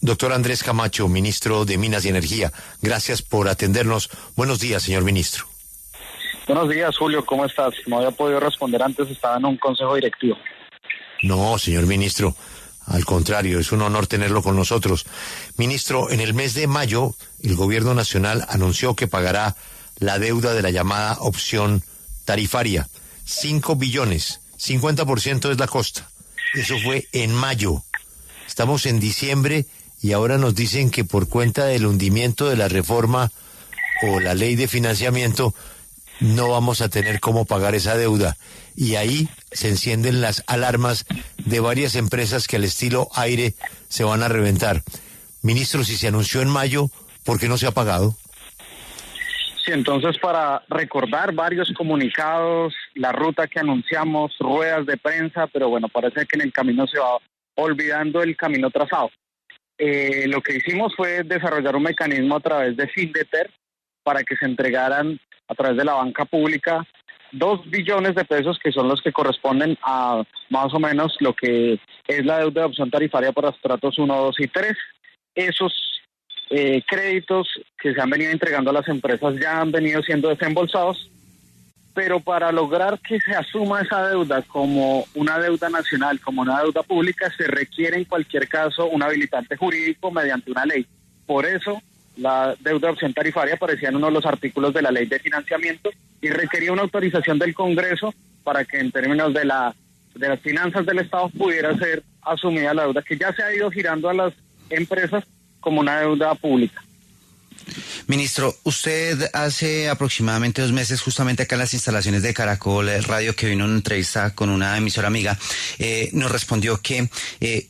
Doctor Andrés Camacho, ministro de Minas y Energía, gracias por atendernos. Buenos días, señor ministro. Buenos días, Julio, ¿cómo estás? No había podido responder antes, estaba en un consejo directivo. No, señor ministro, al contrario, es un honor tenerlo con nosotros. Ministro, en el mes de mayo, el gobierno nacional anunció que pagará la deuda de la llamada opción tarifaria. 5 billones, 50% es la costa. Eso fue en mayo. Estamos en diciembre y ahora nos dicen que por cuenta del hundimiento de la reforma o la ley de financiamiento no vamos a tener cómo pagar esa deuda. Y ahí se encienden las alarmas de varias empresas que al estilo aire se van a reventar. Ministro, si se anunció en mayo, ¿por qué no se ha pagado? Sí, entonces para recordar varios comunicados, la ruta que anunciamos, ruedas de prensa, pero bueno, parece que en el camino se va olvidando el camino trazado. Lo que hicimos fue desarrollar un mecanismo a través de Findeter para que se entregaran a través de la banca pública 2 billones de pesos, que son los que corresponden a más o menos lo que es la deuda de opción tarifaria para estratos 1, 2 y 3. Esos créditos que se han venido entregando a las empresas ya han venido siendo desembolsados, pero para lograr que se asuma esa deuda como una deuda nacional, como una deuda pública, se requiere en cualquier caso un habilitante jurídico mediante una ley. Por eso, la deuda de opción tarifaria aparecía en uno de los artículos de la ley de financiamiento y requería una autorización del Congreso para que en términos de las finanzas del Estado pudiera ser asumida la deuda, que ya se ha ido girando a las empresas como una deuda pública. Ministro, usted hace aproximadamente 2 meses, justamente acá en las instalaciones de Caracol Radio, que vino a una entrevista con una emisora amiga, nos respondió que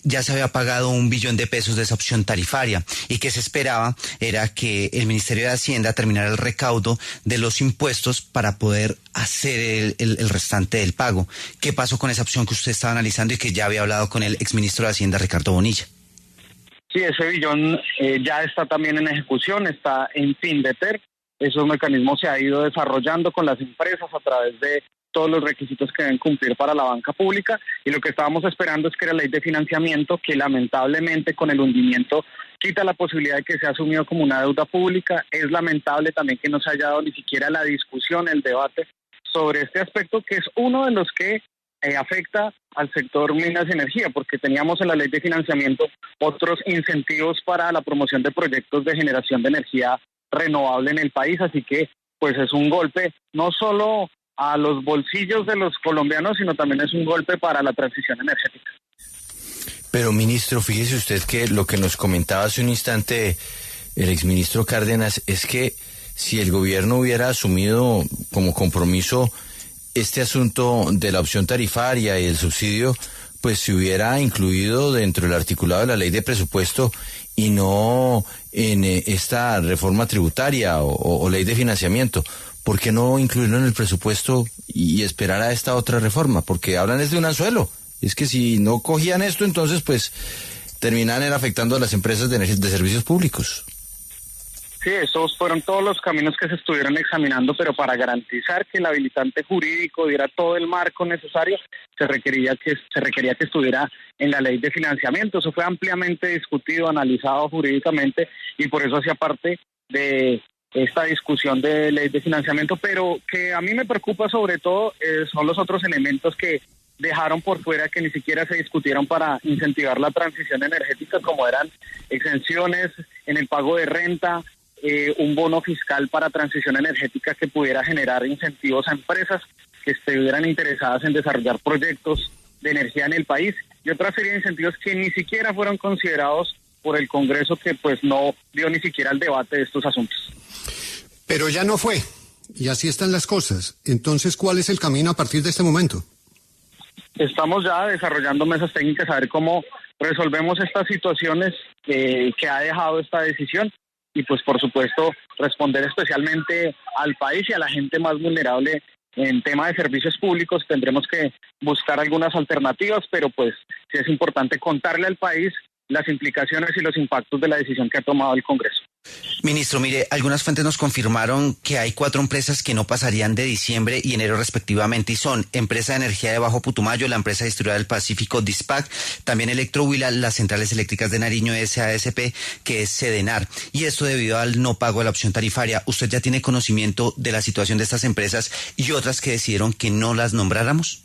ya se había pagado 1 billón de pesos de esa opción tarifaria y que se esperaba era que el Ministerio de Hacienda terminara el recaudo de los impuestos para poder hacer el restante del pago. ¿Qué pasó con esa opción que usted estaba analizando y que ya había hablado con el exministro de Hacienda, Ricardo Bonilla? Sí, ese billón ya está también en ejecución, está en Findeter. Esos mecanismos se han ido desarrollando con las empresas a través de todos los requisitos que deben cumplir para la banca pública, y lo que estábamos esperando es que la ley de financiamiento, que lamentablemente con el hundimiento quita la posibilidad de que sea asumido como una deuda pública. Es lamentable también que no se haya dado ni siquiera la discusión, el debate sobre este aspecto, que es uno de los que afecta al sector minas y energía, porque teníamos en la ley de financiamiento otros incentivos para la promoción de proyectos de generación de energía renovable en el país, así que pues es un golpe no solo a los bolsillos de los colombianos, sino también es un golpe para la transición energética. Pero ministro, fíjese usted que lo que nos comentaba hace un instante el exministro Cárdenas es que si el gobierno hubiera asumido como compromiso este asunto de la opción tarifaria y el subsidio, pues se hubiera incluido dentro del articulado de la ley de presupuesto y no en esta reforma tributaria o ley de financiamiento. ¿Por qué no incluirlo en el presupuesto y esperar a esta otra reforma? Porque hablan es de un anzuelo. Es que si no cogían esto, entonces pues terminan afectando a las empresas de servicios públicos. Sí, esos fueron todos los caminos que se estuvieron examinando, pero para garantizar que el habilitante jurídico diera todo el marco necesario, se requería que estuviera en la ley de financiamiento. Eso fue ampliamente discutido, analizado jurídicamente, y por eso hacía parte de esta discusión de ley de financiamiento, pero que a mí me preocupa sobre todo son los otros elementos que dejaron por fuera, que ni siquiera se discutieron para incentivar la transición energética, como eran exenciones en el pago de renta, un bono fiscal para transición energética que pudiera generar incentivos a empresas que estuvieran interesadas en desarrollar proyectos de energía en el país, y otra serie de incentivos que ni siquiera fueron considerados por el Congreso, que pues no dio ni siquiera el debate de estos asuntos. Pero ya no fue, y así están las cosas. Entonces, ¿cuál es el camino a partir de este momento? Estamos ya desarrollando mesas técnicas a ver cómo resolvemos estas situaciones que ha dejado esta decisión, y pues por supuesto responder especialmente al país y a la gente más vulnerable en tema de servicios públicos. Tendremos que buscar algunas alternativas, pero pues sí es importante contarle al país las implicaciones y los impactos de la decisión que ha tomado el Congreso. Ministro, mire, algunas fuentes nos confirmaron que hay 4 empresas que no pasarían de diciembre y enero respectivamente, y son Empresa de Energía de Bajo Putumayo, la Empresa Distribuidora del Pacífico, DISPAC, también Electrohuila, las Centrales Eléctricas de Nariño, SASP, que es Sedenar. Y esto debido al no pago de la opción tarifaria. ¿Usted ya tiene conocimiento de la situación de estas empresas y otras que decidieron que no las nombráramos?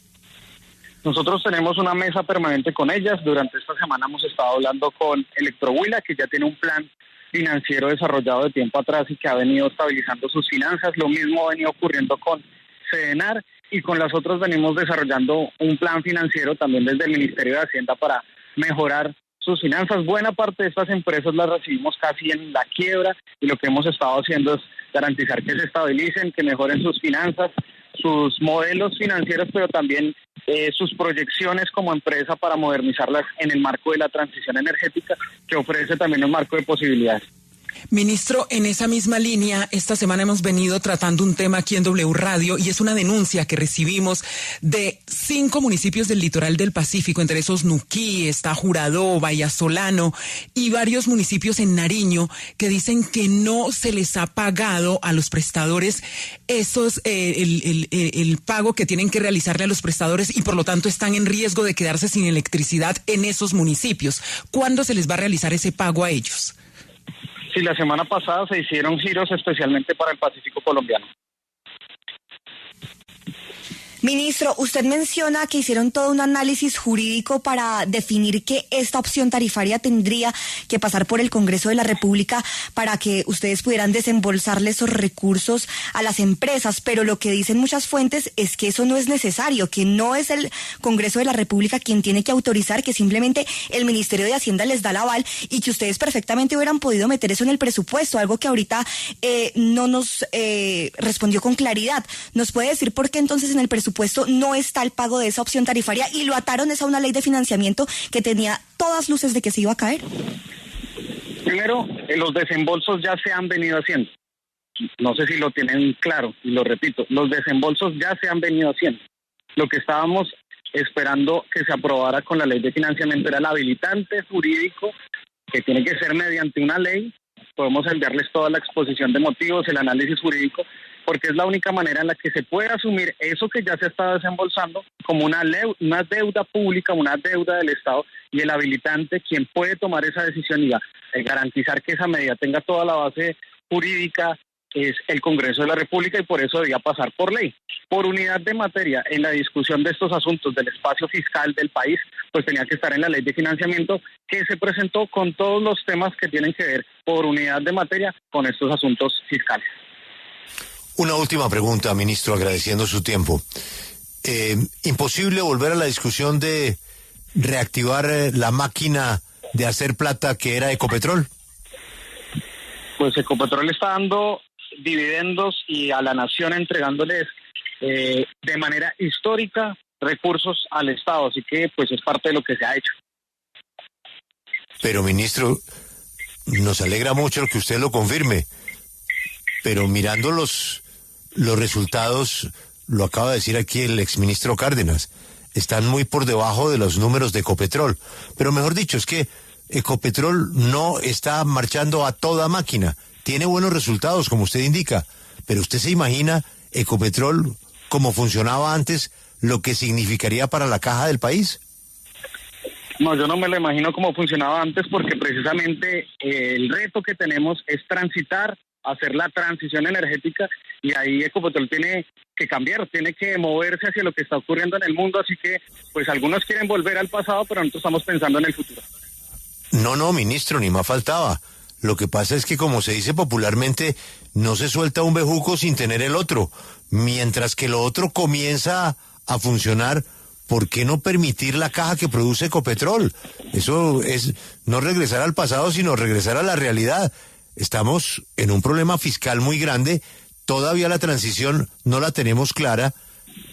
Nosotros tenemos una mesa permanente con ellas. Durante esta semana hemos estado hablando con Electrohuila, que ya tiene un plan financiero desarrollado de tiempo atrás y que ha venido estabilizando sus finanzas. Lo mismo ha venido ocurriendo con Sedenar, y con las otras venimos desarrollando un plan financiero también desde el Ministerio de Hacienda para mejorar sus finanzas. Buena parte de estas empresas las recibimos casi en la quiebra, y lo que hemos estado haciendo es garantizar que se estabilicen, que mejoren sus finanzas, sus modelos financieros, pero también sus proyecciones como empresa para modernizarlas en el marco de la transición energética, que ofrece también un marco de posibilidades. Ministro, en esa misma línea, esta semana hemos venido tratando un tema aquí en W Radio, y es una denuncia que recibimos de 5 municipios del litoral del Pacífico, entre esos Nuquí, está Juradó, Vallasolano y varios municipios en Nariño, que dicen que no se les ha pagado a los prestadores el pago que tienen que realizarle a los prestadores, y por lo tanto están en riesgo de quedarse sin electricidad en esos municipios. ¿Cuándo se les va a realizar ese pago a ellos? Sí, la semana pasada se hicieron giros especialmente para el Pacífico colombiano. Ministro, usted menciona que hicieron todo un análisis jurídico para definir que esta opción tarifaria tendría que pasar por el Congreso de la República para que ustedes pudieran desembolsarle esos recursos a las empresas, pero lo que dicen muchas fuentes es que eso no es necesario, que no es el Congreso de la República quien tiene que autorizar, que simplemente el Ministerio de Hacienda les da el aval, y que ustedes perfectamente hubieran podido meter eso en el presupuesto, algo que ahorita no nos respondió con claridad. ¿Nos puede decir por qué entonces en el presupuesto no está el pago de esa opción tarifaria y lo ataron a una ley de financiamiento que tenía todas luces de que se iba a caer? Primero, los desembolsos ya se han venido haciendo. No sé si lo tienen claro, y lo repito, los desembolsos ya se han venido haciendo. Lo que estábamos esperando que se aprobara con la ley de financiamiento era el habilitante jurídico, que tiene que ser mediante una ley. Podemos enviarles toda la exposición de motivos, el análisis jurídico, porque es la única manera en la que se puede asumir eso que ya se está desembolsando como una deuda pública, una deuda del Estado, y el habilitante, quien puede tomar esa decisión y garantizar que esa medida tenga toda la base jurídica, es el Congreso de la República, y por eso debía pasar por ley. Por unidad de materia, en la discusión de estos asuntos del espacio fiscal del país, pues tenía que estar en la ley de financiamiento, que se presentó con todos los temas que tienen que ver por unidad de materia con estos asuntos fiscales. Una última pregunta, ministro, agradeciendo su tiempo. ¿Imposible volver a la discusión de reactivar la máquina de hacer plata que era Ecopetrol? Pues Ecopetrol está dando dividendos y a la nación entregándoles de manera histórica recursos al Estado, así que pues es parte de lo que se ha hecho. Pero, ministro, nos alegra mucho que usted lo confirme, pero mirando los resultados, lo acaba de decir aquí el exministro Cárdenas, están muy por debajo de los números de Ecopetrol. Pero mejor dicho, es que Ecopetrol no está marchando a toda máquina. Tiene buenos resultados, como usted indica, pero usted se imagina Ecopetrol como funcionaba antes, lo que significaría para la caja del país. No, yo no me lo imagino cómo funcionaba antes, porque precisamente el reto que tenemos es transitar, hacer la transición energética, y ahí Ecopetrol tiene que cambiar, tiene que moverse hacia lo que está ocurriendo en el mundo, así que pues algunos quieren volver al pasado, pero nosotros estamos pensando en el futuro. No, ministro, ni más faltaba. Lo que pasa es que, como se dice popularmente, no se suelta un bejuco sin tener el otro. Mientras que lo otro comienza a funcionar, ¿por qué no permitir la caja que produce Ecopetrol? Eso es no regresar al pasado, sino regresar a la realidad. Estamos en un problema fiscal muy grande, todavía la transición no la tenemos clara,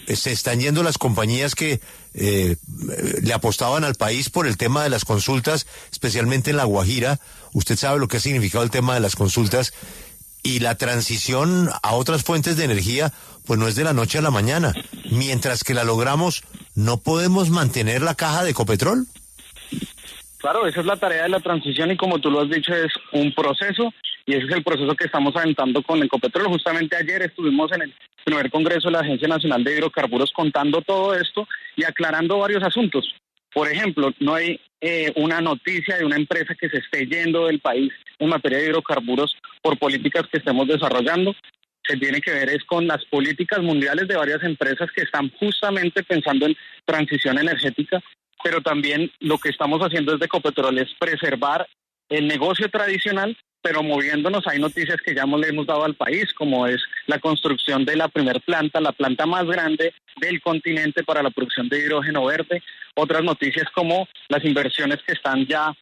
se están yendo las compañías que le apostaban al país por el tema de las consultas, especialmente en La Guajira. Usted sabe lo que ha significado el tema de las consultas, y la transición a otras fuentes de energía pues no es de la noche a la mañana. Mientras que la logramos, ¿no podemos mantener la caja de Ecopetrol? Claro, esa es la tarea de la transición, y como tú lo has dicho, es un proceso y ese es el proceso que estamos aventando con Ecopetrol. Justamente ayer estuvimos en el primer congreso de la Agencia Nacional de Hidrocarburos contando todo esto y aclarando varios asuntos. Por ejemplo, no hay una noticia de una empresa que se esté yendo del país en materia de hidrocarburos por políticas que estemos desarrollando. Se tiene que ver es con las políticas mundiales de varias empresas que están justamente pensando en transición energética, pero también lo que estamos haciendo desde Ecopetrol es preservar el negocio tradicional, pero moviéndonos. Hay noticias que ya le hemos dado al país, como es la construcción de la primer planta, la planta más grande del continente para la producción de hidrógeno verde. Otras noticias como las inversiones que están ya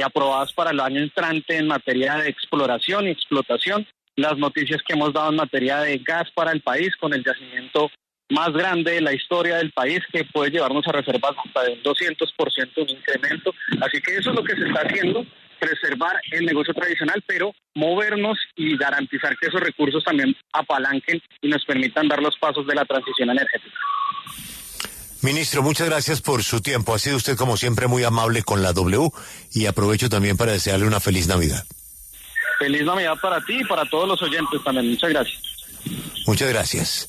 aprobadas para el año entrante en materia de exploración y explotación. Las noticias que hemos dado en materia de gas para el país, con el yacimiento más grande de la historia del país, que puede llevarnos a reservas hasta de un 200% un incremento. Así que eso es lo que se está haciendo, preservar el negocio tradicional, pero movernos y garantizar que esos recursos también apalanquen y nos permitan dar los pasos de la transición energética. Ministro, muchas gracias por su tiempo. Ha sido usted, como siempre, muy amable con la W, y aprovecho también para desearle una feliz Navidad. Feliz Navidad para ti y para todos los oyentes también. Muchas gracias. Muchas gracias.